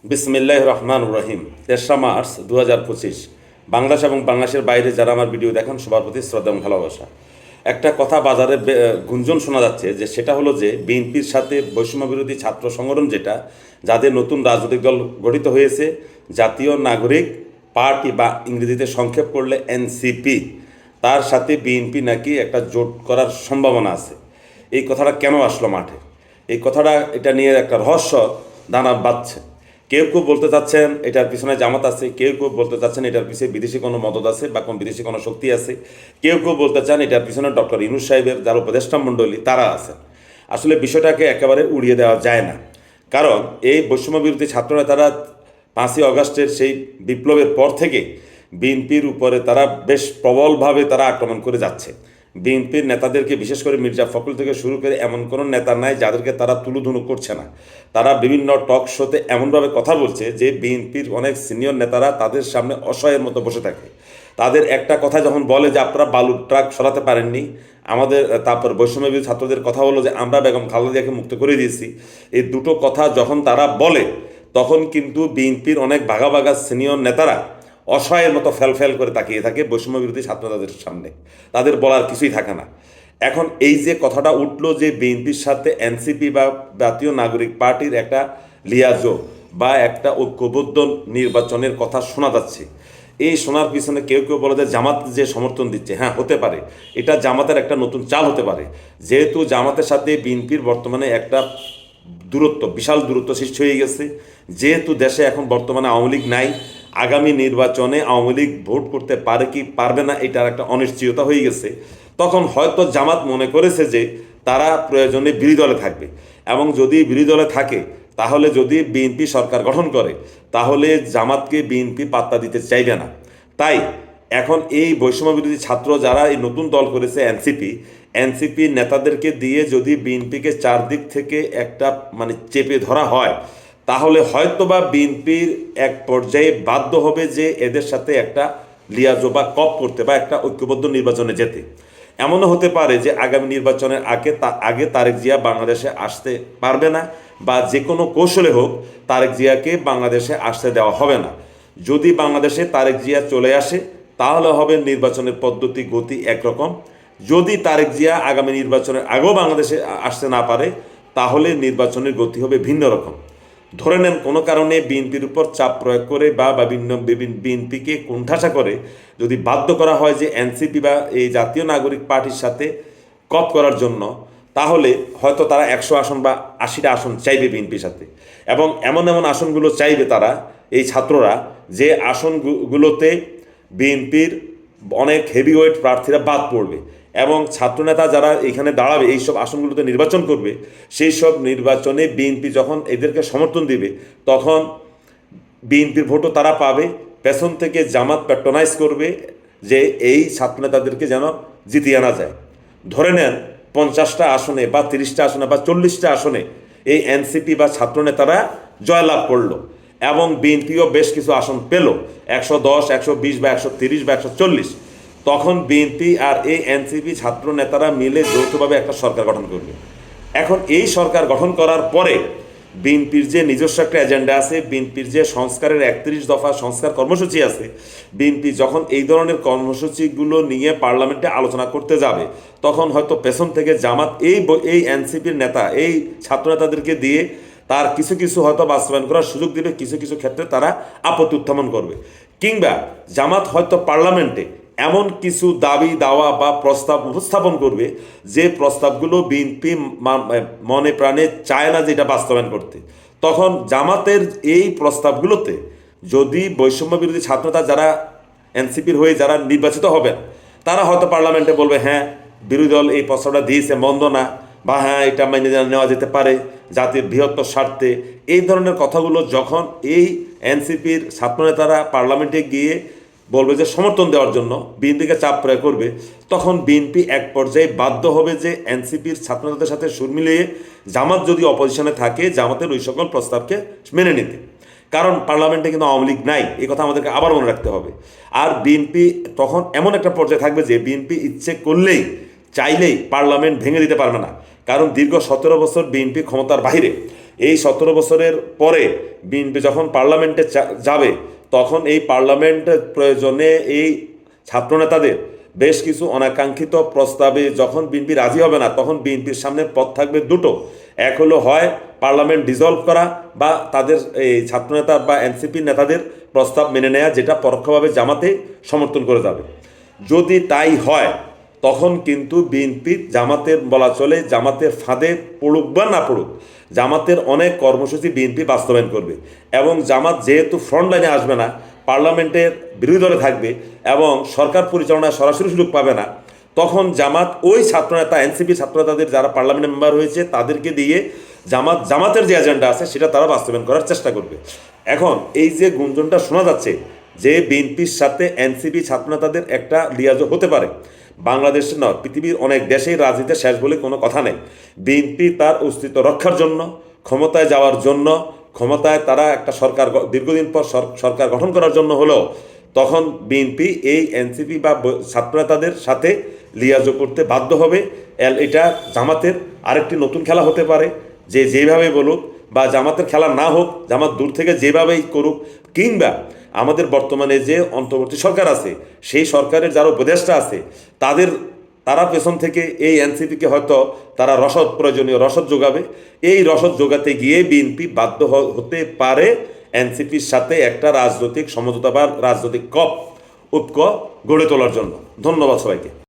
বিসমিল্লাহির রহমানির রহিম। ৩রা মার্চ ২০২৫। বাংলাদেশ এবং বাংলাদেশের বাইরে যারা আমার ভিডিও দেখেন সবার প্রতি শ্রদ্ধা এবং ভালোবাসা। একটা কথা বাজারে গুঞ্জন শোনা যাচ্ছে যে সেটা হলো যে বিএনপির সাথে বৈষম্য বিরোধী ছাত্র সংগঠন যেটা, যাদের নতুন রাজনৈতিক দল গঠিত হয়েছে, জাতীয় নাগরিক পার্টি বা ইংরেজিতে সংক্ষেপ করলে এনসিপি, তার সাথে বিএনপি নাকি একটা জোট করার সম্ভাবনা আছে। এই কথাটা কেন আসলো মাঠে? এই কথাটা এটা নিয়ে একটা রহস্য দানা বাঁধছে। কেউ কেউ বলতে চাচ্ছেন এটার পিছনে জামাত আছে, কেউ কেউ বলতে চাচ্ছেন এটার পিছনে বিদেশি কোনো মদত আছে বা কোন বিদেশি কোনো শক্তি আছে, কেউ কেউ বলতে চান এটার পিছনে ডক্টর ইউনূস সাহেবের যারা উপদেষ্টা মণ্ডলী তারা আছেন। আসলে বিষয়টাকে একেবারে উড়িয়ে দেওয়া যায় না, কারণ এই বৈষম্য বিরোধী ছাত্র নেতারা 5ই অগাস্টের সেই বিপ্লবের পর থেকে বিএনপির উপরে তারা বেশ প্রবলভাবে তারা আক্রমণ করে যাচ্ছে। বিএনপির নেতাদেরকে, বিশেষ করে মির্জা ফখরুল থেকে শুরু করে এমন কোনো নেতা নাই যাদেরকে তারা তুলুধুনু করছে না। তারা বিভিন্ন টক শোতে এমনভাবে কথা বলছে যে বিএনপির অনেক সিনিয়র নেতারা তাদের সামনে অসহায়ের মতো বসে থাকে। তাদের একটা কথা যখন বলে যে আপনারা বালুর ট্রাক সরাতে পারেননি আমাদের, তারপর বৈষম্যবিরোধী ছাত্রদের কথা হলো যে আমরা বেগম খালেদা জিয়াকে মুক্ত করে দিয়েছি, এই দুটো কথা যখন তারা বলে তখন কিন্তু বিএনপির অনেক ভাগা ভাগা সিনিয়র নেতারা অসহায়ের মতো ফেল করে তাকিয়ে থাকে বৈষম্য বিরোধী ছাত্র তাদের সামনে। তাদের বলার কিছুই থাকে না। এখন এই যে কথাটা উঠলো যে বিএনপির সাথে এনসিপি বা জাতীয় নাগরিক পার্টির একটা লিয়াজো বা একটা ঐক্যবদ্ধ নির্বাচনের কথা শোনা যাচ্ছে, এই শোনার পিছনে কেউ কেউ বলে যে জামাত যে সমর্থন দিচ্ছে, হ্যাঁ হতে পারে, এটা জামাতের একটা নতুন চাল হতে পারে। যেহেতু জামাতের সাথে বিএনপির বর্তমানে একটা দূরত্ব, বিশাল দূরত্ব সৃষ্টি হয়ে গেছে, যেহেতু দেশে এখন বর্তমানে আওয়ামী লীগ নাই, আগামী নির্বাচনে আওয়ামী লীগ ভোট করতে পারে কি পারবে না এটার একটা অনিশ্চয়তা হয়ে গেছে, তখন হয়তো জামাত মনে করেছে যে তারা প্রয়োজনে বিরোধী দলে থাকবে, এবং যদি বিরোধী দলে থাকে তাহলে যদি বিএনপি সরকার গঠন করে তাহলে জামাতকে বিএনপি পাত্তা দিতে চাইবে না। তাই এখন এই বৈষম্য বিরোধী ছাত্র যারা এই নতুন দল করেছে এনসিপি নেতাদেরকে দিয়ে যদি বিএনপিকে চারদিক থেকে একটা চেপে ধরা হয়, তাহলে হয়তোবা বিএনপির এক পর্যায়ে বাধ্য হবে যে এদের সাথে একটা লিয়াজো বা কপ করতে বা একটা ঐক্যবদ্ধ নির্বাচনে যেতে। এমনও হতে পারে যে আগামী নির্বাচনের আগে তারেক জিয়া বাংলাদেশে আসতে পারবে না, বা যে কোনো কৌশলে হোক তারেক জিয়াকে বাংলাদেশে আসতে দেওয়া হবে না। যদি বাংলাদেশে তারেক জিয়া চলে আসে তাহলে হবে নির্বাচনের পদ্ধতি গতি একরকম। যদি তারেক জিয়া আগামী নির্বাচনের আগেও বাংলাদেশে আসতে না পারে তাহলে নির্বাচনের গতি হবে ভিন্ন রকম। ধরে নেন কোনো কারণে বিএনপির উপর চাপ প্রয়োগ করে বা বিএনপিকে কোণঠাসা করে যদি বাধ্য করা হয় যে এনসিপি বা এই জাতীয় নাগরিক পার্টির সাথে কপ করার জন্য, তাহলে হয়তো তারা 100 আসন বা 80টা আসন চাইবে বিএনপির সাথে, এবং এমন এমন আসনগুলো চাইবে তারা, এই ছাত্ররা, যে আসনগুলোতে বিএনপির অনেক হেভিওয়েট প্রার্থীরা বাদ পড়বে, এবং ছাত্রনেতা যারা এখানে দাঁড়াবে এইসব আসনগুলোতে নির্বাচন করবে, সেই সব নির্বাচনে বিএনপি যখন এদেরকে সমর্থন দিবে তখন বিএনপির ভোটও তারা পাবে। পেছন থেকে জামাত প্যাট্রোনাইজ করবে যে এই ছাত্রনেতাদেরকে যেন জিতিয়ে আনা যায়। ধরে নেন 50টা আসনে বা 30টা আসনে বা 40টা আসনে এই এনসিপি বা ছাত্রনেতারা জয়লাভ করলো, এবং বিএনপিও বেশ কিছু আসন পেল, 110, 120 বা 130 বা 140, তখন বিএনপি আর এই এনসিপি ছাত্র নেতারা মিলে যৌথভাবে একটা সরকার গঠন করবে। এখন এই সরকার গঠন করার পরে বিএনপির যে নিজস্ব একটা এজেন্ডা আছে, বিএনপির যে সংস্কারের 31 দফা সংস্কার কর্মসূচি আছে, বিএনপি যখন এই ধরনের কর্মসূচিগুলো নিয়ে পার্লামেন্টে আলোচনা করতে যাবে তখন হয়তো পেছন থেকে জামাত এই এনসিপির নেতা, এই ছাত্র নেতাদেরকে দিয়ে তার কিছু কিছু হয়তো বাস্তবায়ন করার সুযোগ দিবে, কিছু কিছু ক্ষেত্রে তারা আপত্তি উত্থাপন করবে, কিংবা জামাত হয়তো পার্লামেন্টে এমন কিছু দাবি দাওয়া বা প্রস্তাব উপস্থাপন করবে যে প্রস্তাবগুলো বিএনপি মনে প্রাণে চায় না যেটা বাস্তবায়ন করতে। তখন জামাতের এই প্রস্তাবগুলোতে যদি বৈষম্য বিরোধী ছাত্রতা যারা এনসিপির হয়ে যারা নির্বাচিত হবেন তারা হয়তো পার্লামেন্টে বলবে হ্যাঁ বিরোধী দল এই প্রস্তাবটা দিয়েছে মন্দ না, বা হ্যাঁ এটা মেনে নেওয়া যেতে পারে জাতির বৃহত্তর স্বার্থে। এই ধরনের কথাগুলো যখন এই এনসিপির ছাত্রনেতারা পার্লামেন্টে গিয়ে বলবে যে সমর্থন দেওয়ার জন্য বিএনপিকে চাপ প্রয়োগ করবে, তখন বিএনপি এক পর্যায়ে বাধ্য হবে যে এনসিপির ছাত্রনেতাদের সাথে সুর মিলিয়ে জামাত যদি অপোজিশনে থাকে জামাতের ওই সকল প্রস্তাবকে মেনে নিতে। কারণ পার্লামেন্টে কিন্তু আওয়ামী লীগ নাই, এই কথা আমাদেরকে আবার মনে রাখতে হবে। আর বিএনপি তখন এমন একটা পর্যায়ে থাকবে যে বিএনপি ইচ্ছে করলেই চাইলেই পার্লামেন্ট ভেঙে দিতে পারবে না, কারণ দীর্ঘ 17 বছর বিএনপি ক্ষমতার বাইরে। এই 17 বছরের পরে বিএনপি যখন পার্লামেন্টে যাবে, তখন এই পার্লামেন্টের প্রয়োজনে এই ছাত্রনেতাদের বেশ কিছু অনাকাঙ্ক্ষিত প্রস্তাবে যখন বিএনপি রাজি হবে না, তখন বিএনপির সামনে পথ থাকবে দুটো। এক হলো হয় পার্লামেন্ট ডিসলভ করা, বা তাদের এই ছাত্রনেতা বা এনসিপি নেতাদের প্রস্তাব মেনে নেওয়া, যেটা পরোক্ষভাবে জামাতে সমর্থন করে যাবে। যদি তাই হয়, তখন কিন্তু বিএনপি জামাতের বলা চলে জামাতের ফাঁদে পড়ুক বা না পড়ুক, জামাতের অনেক কর্মসূচি বিএনপি বাস্তবায়ন করবে। এবং জামাত যেহেতু ফ্রন্ট লাইনে আসবে না, পার্লামেন্টের বিরোধী দলে থাকবে এবং সরকার পরিচালনায় সরাসরি সুযোগ পাবে না, তখন জামাত ওই ছাত্রনেতা এনসিপি ছাত্রনেতাদের যারা পার্লামেন্টের মেম্বার হয়েছে তাদেরকে দিয়ে জামাতের যে এজেন্ডা আছে সেটা তারা বাস্তবায়ন করার চেষ্টা করবে। এখন এই যে গুঞ্জনটা শোনা যাচ্ছে যে বিএনপির সাথে এনসিপি ছাত্রনেতাদের একটা লিয়াজো হতে পারে, বাংলাদেশে নয় পৃথিবীর অনেক দেশেই রাজনীতি শেষ বলে কোনো কথা নেই। বিএনপি তার অস্তিত্ব রক্ষার জন্য, ক্ষমতায় যাওয়ার জন্য, ক্ষমতায় তারা একটা সরকার দীর্ঘদিন পর সরকার গঠন করার জন্য হলেও তখন বিএনপি এই এনসিপি বা ছাত্রনেতাদের সাথে লিয়াজো করতে বাধ্য হবে। এটা জামাতের আরেকটি নতুন খেলা হতে পারে, যে যেভাবে বলুক বা জামাতের খেলা না হোক, জামাত দূর থেকে যেভাবেই করুক, কিংবা আমাদের বর্তমানে যে অন্তর্বর্তী সরকার আছে সেই সরকারের যারা উপদেষ্টা আছে তারা পেছন থেকে এই এনসিপিকে হয়তো তারা প্রয়োজনীয় রসদ যোগাবে। এই রসদ যোগাতে গিয়ে বিএনপি বাধ্য হতে পারে এনসিপির সাথে একটা রাজনৈতিক সমঝোতা বা রাজনৈতিক ঐক্য গড়ে তোলার জন্য। ধন্যবাদ সবাইকে।